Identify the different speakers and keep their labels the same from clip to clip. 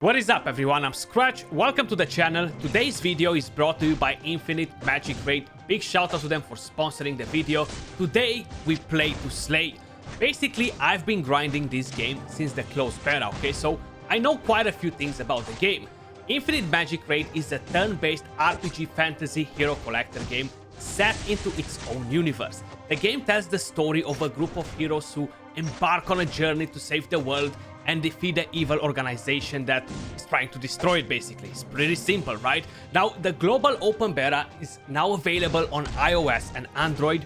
Speaker 1: What is up everyone, I'm Skratch, welcome to the channel. Today's video is brought to you by Infinite Magicraid. Big shout out to them for sponsoring the video. Today we play to slay. Basically, I've been grinding this game since the closed beta, okay? So I know quite a few things about the game. Infinite Magicraid is a turn-based RPG fantasy hero collector game set into its own universe. The game tells the story of a group of heroes who embark on a journey to save the world and defeat the evil organization that is trying to destroy it, basically. It's pretty simple, right? Now, the global open beta is now available on iOS and Android.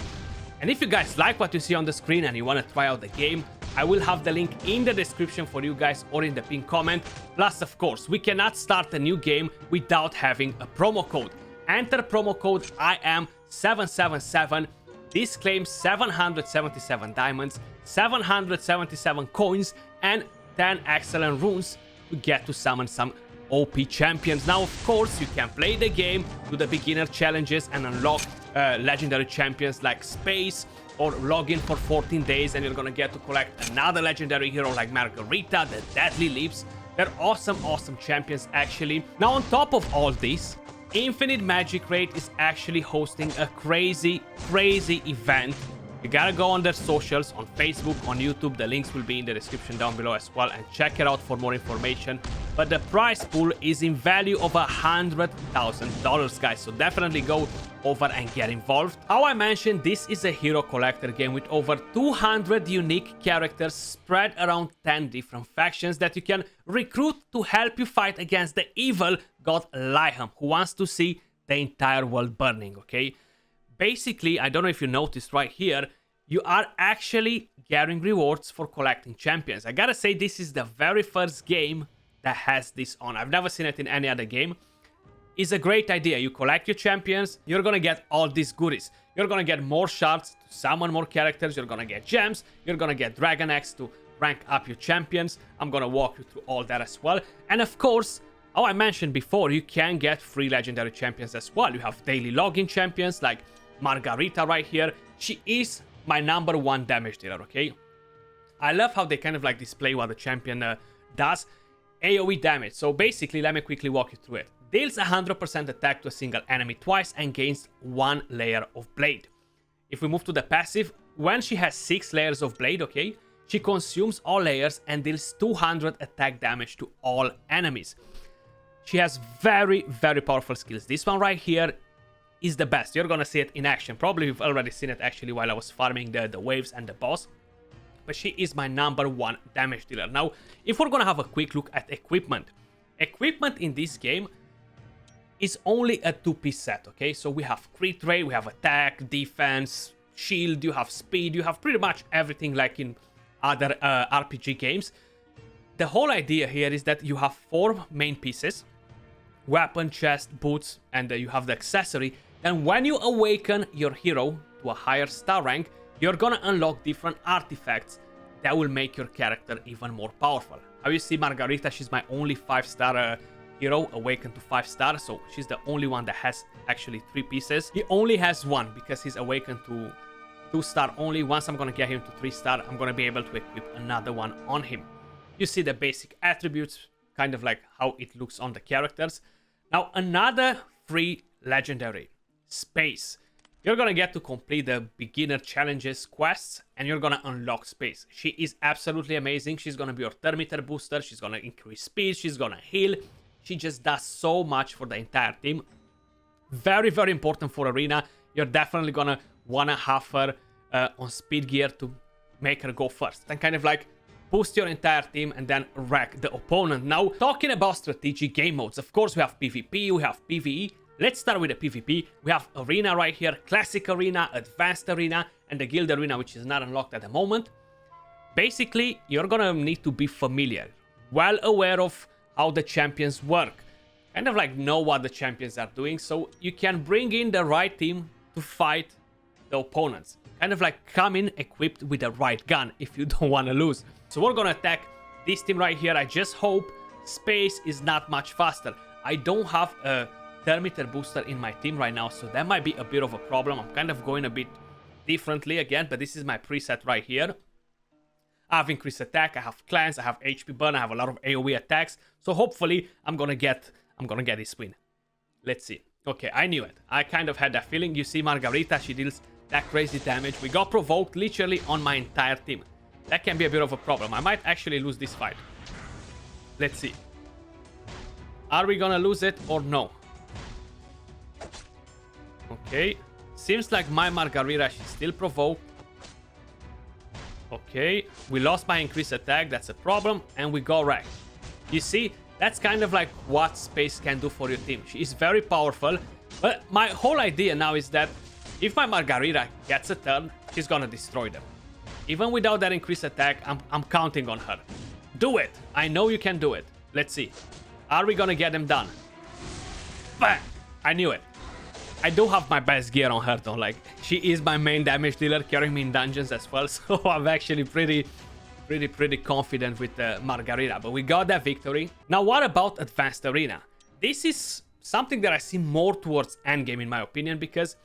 Speaker 1: And if you guys like what you see on the screen and you want to try out the game, I will have the link in the description for you guys or in the pinned comment. Plus, of course, we cannot start a new game without having a promo code. Enter promo code IAM777. This claims 777 diamonds, 777 coins, and 10 excellent runes to get to summon some OP champions. Now, of course, you can play the game, do the beginner challenges, and unlock legendary champions like Space, or log in for 14 days and you're gonna get to collect another legendary hero like Margarita, the Deadly Lips. They're awesome champions, actually. Now, on top of all this, Infinite Magicraid is actually hosting a crazy event. You gotta go on their socials, on Facebook, on YouTube. The links will be in the description down below as well, and check it out for more information. But the prize pool is in value of $100,000, guys, so definitely go over and get involved. How I mentioned, this is a hero collector game with over 200 unique characters spread around 10 different factions that you can recruit to help you fight against the evil god Liam, who wants to see the entire world burning, okay? Basically, I don't know if you noticed right here, you are actually getting rewards for collecting champions. I gotta say, this is the very first game that has this on. I've never seen it in any other game. It's a great idea. You collect your champions, you're gonna get all these goodies. You're gonna get more shards to summon more characters, you're gonna get gems, you're gonna get Dragon Eggs to rank up your champions. I'm gonna walk you through all that as well. And of course, how I mentioned before, you can get free legendary champions as well. You have daily login champions like Margarita right here. She is my #1 damage dealer, okay? I love how they kind of like display what the champion does. AoE damage. So basically, let me quickly walk you through it. Deals 100% attack to a single enemy twice and gains 1 layer of blade. If we move to the passive, when she has 6 layers of blade, okay, she consumes all layers and deals 200 attack damage to all enemies. She has very powerful skills. This one right here is the best. You're gonna see it in action. Probably you've already seen it actually while I was farming the waves and the boss. But she is my #1 damage dealer. Now, if we're gonna have a quick look at equipment. Equipment in this game is only a 2-piece set, okay? So we have crit rate, we have attack, defense, shield, you have speed, you have pretty much everything like in other RPG games. The whole idea here is that you have 4 main pieces: weapon, chest, boots, and you have the accessory. And when you awaken your hero to a higher star rank, you're gonna unlock different artifacts that will make your character even more powerful. How you see Margarita, she's my only 5-star hero, awakened to 5-star, so she's the only one that has actually 3 pieces. He only has 1 because he's awakened to 2-star only. Once I'm gonna get him to 3-star, I'm gonna be able to equip another one on him. You see the basic attributes, kind of like how it looks on the characters. Now, another free legendary, Space. You're gonna get to complete the beginner challenges quests and you're gonna unlock Space. She is absolutely amazing. She's gonna be your turn meter booster. She's gonna increase speed. She's gonna heal. She just does so much for the entire team. Very important for Arena. You're definitely gonna wanna have her on speed gear to make her go first. And kind of like boost your entire team and then wreck the opponent. Now, talking about strategic game modes, of course, we have PvP, we have PvE. Let's start with the PvP. We have Arena right here, Classic Arena, Advanced Arena, and the Guild Arena, which is not unlocked at the moment. Basically, you're gonna need to be familiar, well aware of how the champions work, kind of like know what the champions are doing, so you can bring in the right team to fight the opponents. Kind of like come in equipped with the right gun if you don't want to lose. So we're gonna attack this team right here. I just hope Space is not much faster. I don't have a thermometer booster in my team right now, so that might be a bit of a problem. I'm kind of going a bit differently again, but this is my preset right here. I have increased attack, I have cleanse, I have HP burn, I have a lot of AoE attacks. So hopefully I'm gonna get this win. Let's see. Okay, I knew it. I kind of had that feeling. You see Margarita, she deals that crazy damage. We got provoked literally on my entire team. That can be a bit of a problem. I might actually lose this fight. Let's see. Are we gonna lose it or no? Okay. Seems like my Margarita, she's still provoked. Okay. We lost my increased attack. That's a problem. And we got wrecked. You see, that's kind of like what Space can do for your team. She is very powerful. But my whole idea now is that if my Margarita gets a turn, she's gonna destroy them. Even without that increased attack, I'm counting on her. Do it! I know you can do it. Let's see. Are we gonna get them done? Bam! I knew it. I do have my best gear on her though. Like, she is my main damage dealer, carrying me in dungeons as well. So I'm actually pretty confident with Margarita. But we got that victory. Now, what about Advanced Arena? This is something that I see more towards endgame in my opinion, because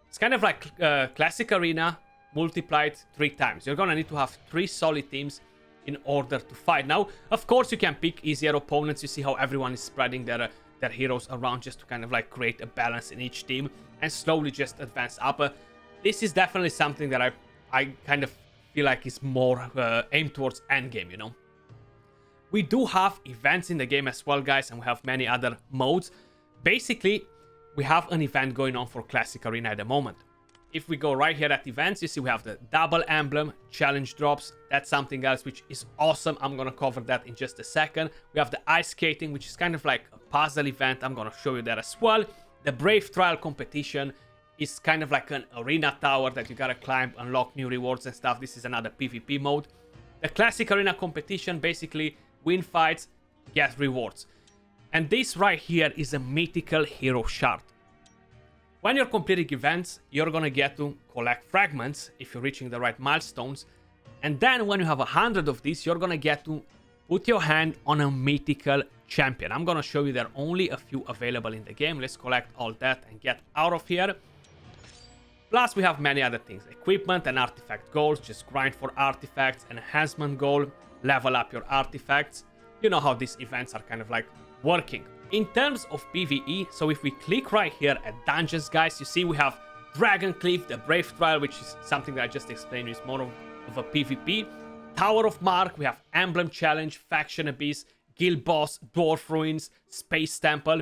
Speaker 1: it's kind of like Classic Arena multiplied 3 times. You're gonna need to have 3 solid teams in order to fight. Now, of course, you can pick easier opponents. You see how everyone is spreading their heroes around just to kind of like create a balance in each team and slowly just advance up. This is definitely something that I kind of feel like is more aimed towards endgame, you know. We do have events in the game as well, guys, and we have many other modes. Basically, we have an event going on for Classic Arena at the moment. If we go right here at events, you see we have the double emblem challenge drops. That's something else which is awesome. I'm gonna cover that in just a second. We have the ice skating, which is kind of like a puzzle event. I'm gonna show you that as well. The Brave Trial competition is kind of like an arena tower that you gotta climb, unlock new rewards and stuff. This is another PvP mode. The Classic Arena competition, basically win fights, get rewards. And this right here is a mythical hero shard. When you're completing events, you're gonna get to collect fragments if you're reaching the right milestones. And then when you have 100 of these, you're gonna get to put your hand on a mythical champion. I'm gonna show you there are only a few available in the game. Let's collect all that and get out of here. Plus, we have many other things. Equipment and artifact goals. Just grind for artifacts. Enhancement goal. Level up your artifacts. You know how these events are kind of like working. In terms of PvE, so if we click right here at dungeons, guys, you see we have Dragon Cliff, the Brave Trial, which is something that I just explained is more of a PvP. Tower of Mark, we have Emblem Challenge, Faction Abyss, Guild Boss, Dwarf Ruins, Space Temple.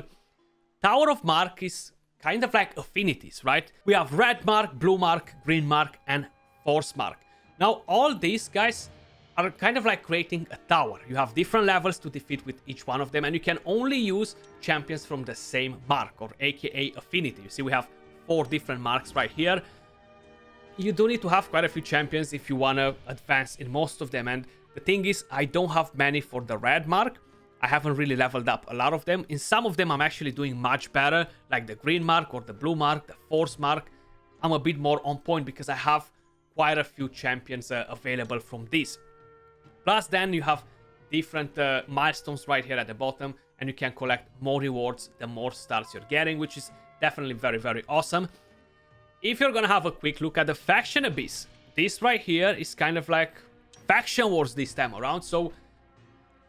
Speaker 1: Tower of Mark is kind of like affinities, right? We have Red Mark, Blue Mark, Green Mark, and Force Mark. Now, all these, guys, are kind of like creating a tower. You have different levels to defeat with each one of them, and you can only use champions from the same mark, or aka affinity. You see we have 4 different marks right here. You do need to have quite a few champions if you want to advance in most of them, and the thing is, I don't have many for the red mark. I haven't really leveled up a lot of them. In some of them I'm actually doing much better, like the green mark or the blue mark, the force mark. I'm a bit more on point because I have quite a few champions available from these. Plus, then you have different milestones right here at the bottom, and you can collect more rewards the more stars you're getting, which is definitely very, very awesome. If you're gonna have a quick look at the Faction Abyss, this right here is kind of like Faction Wars this time around. So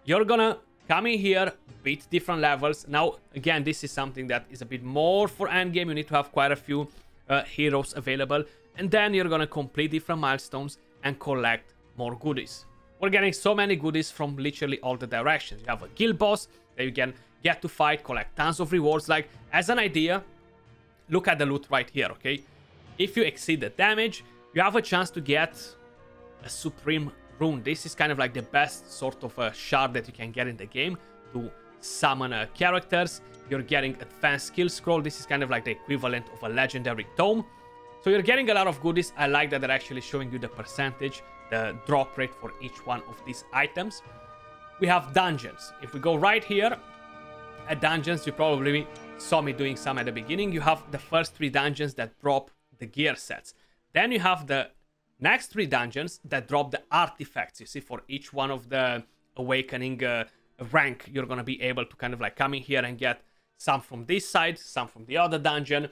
Speaker 1: you're gonna come in here, beat different levels. Now, again, this is something that is a bit more for endgame. You need to have quite a few heroes available, and then you're gonna complete different milestones and collect more goodies. We're getting so many goodies from literally all the directions. You have a guild boss that you can get to fight, collect tons of rewards. Like, as an idea, look at the loot right here, okay? If you exceed the damage, you have a chance to get a Supreme Rune. This is kind of like the best sort of a shard that you can get in the game to summon characters. You're getting Advanced Skill Scroll. This is kind of like the equivalent of a Legendary Tome. So you're getting a lot of goodies. I like that they're actually showing you the percentage, the drop rate for each one of these items. We have dungeons. If we go right here at dungeons, you probably saw me doing some at the beginning. You have the first 3 dungeons that drop the gear sets. Then you have the next 3 dungeons that drop the artifacts. You see, for each one of the awakening rank, you're gonna be able to kind of like come in here and get some from this side, some from the other dungeon.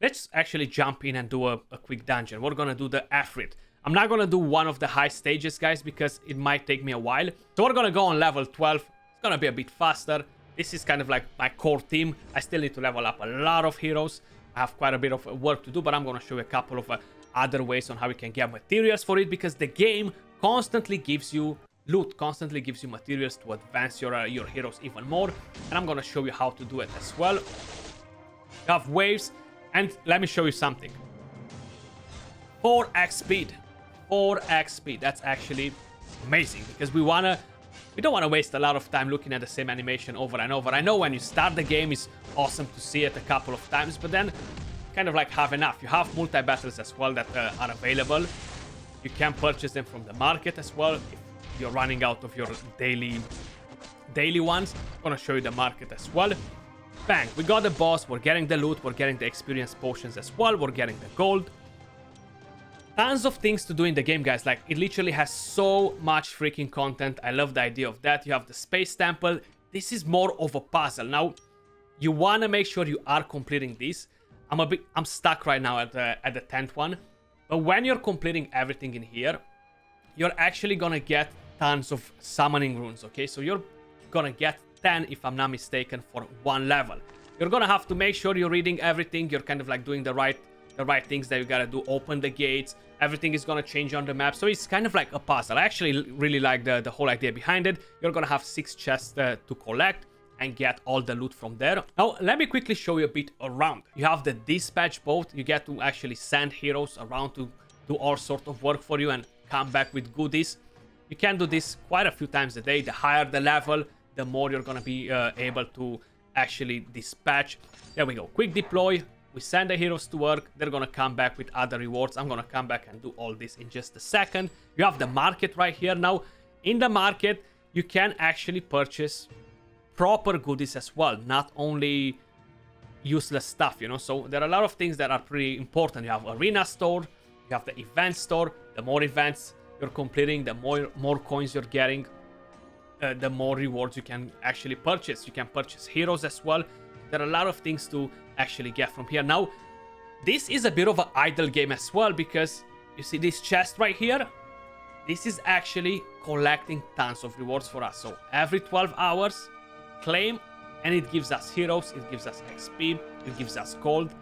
Speaker 1: Let's actually jump in and do a quick dungeon. We're gonna do the Afrit. I'm not gonna do one of the high stages, guys, because it might take me a while. So we're gonna go on level 12. It's gonna be a bit faster. This is kind of like my core team. I still need to level up a lot of heroes. I have quite a bit of work to do, but I'm gonna show you a couple of other ways on how you can get materials for it, because the game constantly gives you loot, constantly gives you materials to advance your heroes even more, and I'm gonna show you how to do it as well. You have waves, and let me show you something. 4x speed, 4x speed. That's actually amazing, because we don't want to waste a lot of time looking at the same animation over and over. I know when you start the game, it's awesome to see it a couple of times, but then kind of like have enough. You have multi-battles as well that are available. You can purchase them from the market as well if you're running out of your daily ones. I'm gonna show you the market as well. Bang, we got the boss, we're getting the loot, we're getting the experience potions as well, we're getting the gold. Tons of things to do in the game, guys. Like, it literally has so much freaking content. I love the idea of that. You have the space temple. This is more of a puzzle. Now, you want to make sure you are completing this. I'm stuck right now at the 10th one. But when you're completing everything in here, you're actually gonna get tons of summoning runes, okay? So you're gonna get 10, if I'm not mistaken, for one level. You're gonna have to make sure you're reading everything. You're kind of like doing the right things that you gotta do. Open the gates. Everything is gonna change on the map, so it's kind of like a puzzle. I actually really like the whole idea behind it. You're gonna have 6 chests to collect and get all the loot from there. Now, let me quickly show you a bit around. You have the dispatch boat. You get to actually send heroes around to do all sorts of work for you and come back with goodies. You can do this quite a few times a day. The higher the level, the more you're gonna be able to actually dispatch. There we go. Quick deploy. We send the heroes to work. They're gonna come back with other rewards. I'm gonna come back and do all this in just a second. You have the market right here. Now, in the market, you can actually purchase proper goodies as well, not only useless stuff, you know. So there are a lot of things that are pretty important. You have arena store, you have the event store. The more events you're completing, the more coins you're getting, the more rewards you can actually purchase. You can purchase heroes as well. There are a lot of things to actually get from here. Now, this is a bit of an idle game as well, because you see this chest right here? This is actually collecting tons of rewards for us. So every 12 hours, claim, and it gives us heroes, it gives us XP, it gives us gold,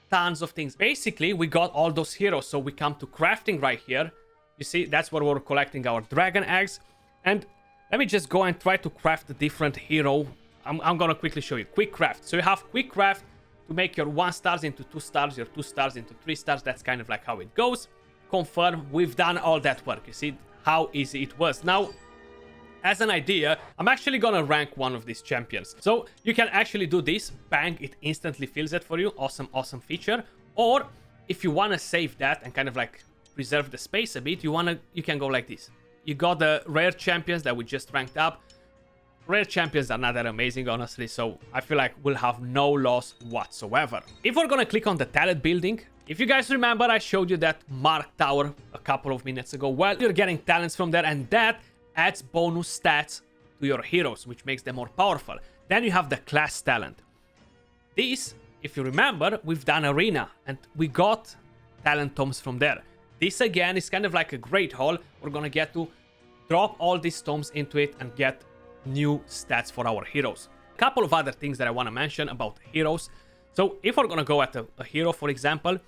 Speaker 1: tons of things. Basically, we got all those heroes, so we come to crafting right here. You see, that's where we're collecting our dragon eggs. And let me just go and try to craft a different hero. I'm gonna quickly show you. Quick craft. So you have quick craft to make your 1 stars into 2 stars, your 2 stars into 3 stars. That's kind of like how it goes. Confirm. We've done all that work. You see how easy it was. Now, as an idea, I'm actually gonna rank one of these champions. So you can actually do this. Bang, it instantly fills it for you. Awesome, awesome feature. Or if you wanna save that and kind of like preserve the space a bit, you can go like this. You got the rare champions that we just ranked up. Rare champions are not that amazing, honestly, so I feel like we'll have no loss whatsoever. If we're gonna click on the talent building, if you guys remember, I showed you that Mark Tower a couple of minutes ago. Well, you're getting talents from there, and that adds bonus stats to your heroes, which makes them more powerful. Then you have the class talent. This, if you remember, we've done arena, and we got talent tomes from there. This, again, is kind of like a great haul. We're gonna get to drop all these tomes into it and get new stats for our heroes. A couple of other things that I want to mention about heroes. So if we're gonna go at a hero, for example,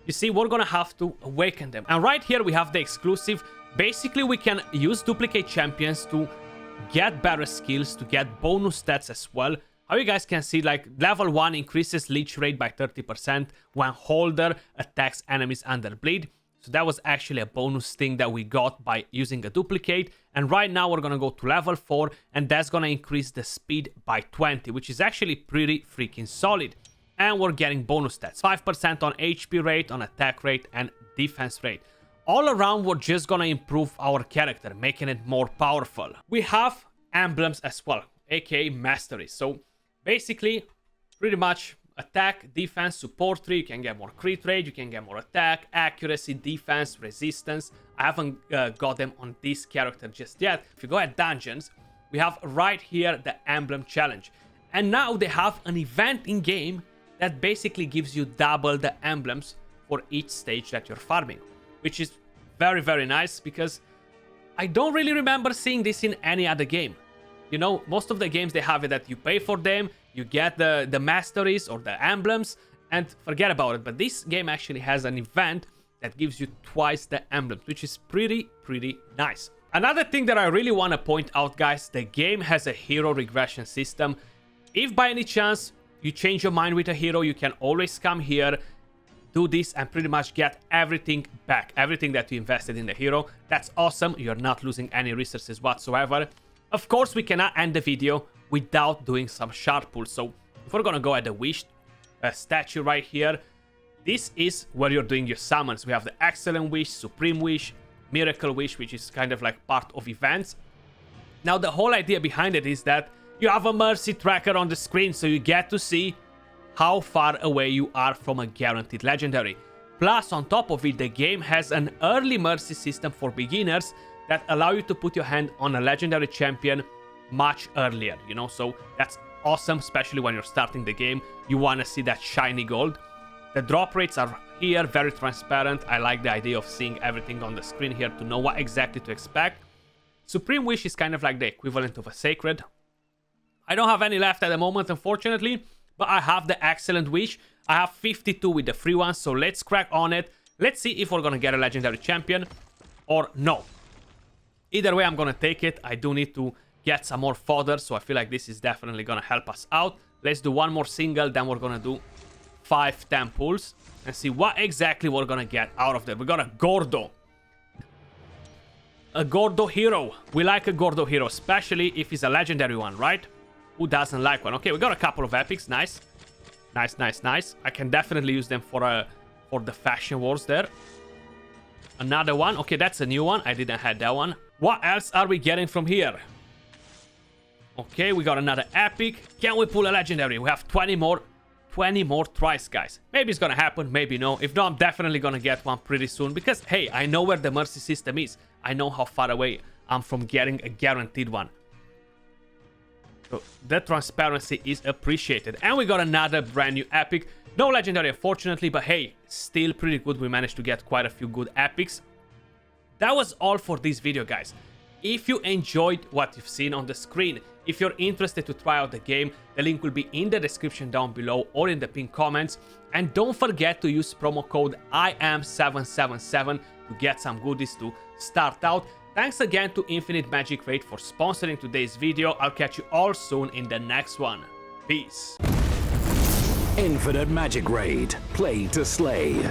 Speaker 1: you see we're gonna have to awaken them, and right here we have the exclusive. Basically, we can use duplicate champions to get better skills, to get bonus stats as well. How you guys can see, like, level 1 increases leech rate by 30% when holder attacks enemies under bleed. So that was actually a bonus thing that we got by using a duplicate. And right now we're gonna go to level 4, and that's gonna increase the speed by 20, which is actually pretty freaking solid. And we're getting bonus stats, 5% on HP rate, on attack rate, and defense rate. All around, we're just gonna improve our character, making it more powerful. We have emblems as well, aka masteries. So basically, pretty much attack, defense, support tree. You can get more crit rate, you can get more attack, accuracy, defense, resistance. I haven't got them on this character just yet. If you go at dungeons, we have right here the emblem challenge. And now they have an event in game that basically gives you double the emblems for each stage that you're farming, which is very, very nice, because I don't really remember seeing this in any other game. You know, most of the games, they have it that you pay for them, you get the masteries or the emblems, and forget about it. But this game actually has an event that gives you twice the emblems, which is pretty nice. Another thing that I really want to point out, guys, the game has a hero regression system. If by any chance you change your mind with a hero, you can always come here, do this, and pretty much get everything back. Everything that you invested in the hero. That's awesome. You're not losing any resources whatsoever. Of course, we cannot end the video without doing some shard pulls. So if we're gonna go at the wish statue right here, this is where you're doing your summons. We have the Excellent Wish, Supreme Wish, Miracle Wish, which is kind of like part of events. Now, the whole idea behind it is that you have a mercy tracker on the screen, so you get to see how far away you are from a guaranteed legendary. Plus, on top of it, the game has an early mercy system for beginners that allow you to put your hand on a legendary champion much earlier, you know, so that's awesome, especially when you're starting the game. You want to see that shiny gold. The drop rates are here, very transparent. I like the idea of seeing everything on the screen here to know what exactly to expect. Supreme Wish is kind of like the equivalent of a Sacred. I don't have any left at the moment, unfortunately, but I have the Excellent Wish. I have 52 with the free ones, so let's crack on it. Let's see if we're gonna get a legendary champion or no. Either way, I'm gonna take it. I do need to get some more fodder, so I feel like this is definitely gonna help us out. Let's do one more single, then we're gonna do 5 10 pulls and see what exactly we're gonna get out of them. We got a Gordo. A Gordo hero. We like a Gordo hero, especially if he's a legendary one, right? Who doesn't like one? Okay, we got a couple of epics. Nice. Nice. I can definitely use them for the Fashion Wars there. Another one. Okay, that's a new one. I didn't have that one. What else are we getting from here? Okay, we got another epic. Can we pull a legendary? We have 20 more tries, guys. Maybe it's gonna happen, maybe no. If not, I'm definitely gonna get one pretty soon, because hey, I know where the mercy system is. I know how far away I'm from getting a guaranteed one. So the transparency is appreciated. And we got another brand new epic. No legendary, unfortunately, but hey, still pretty good. We managed to get quite a few good epics. That was all for this video, guys. If you enjoyed what you've seen on the screen, if you're interested to try out the game, the link will be in the description down below or in the pinned comments. And don't forget to use promo code IAM777 to get some goodies to start out. Thanks again to Infinite Magicraid for sponsoring today's video. I'll catch you all soon in the next one. Peace.
Speaker 2: Infinite Magicraid. Play to slay.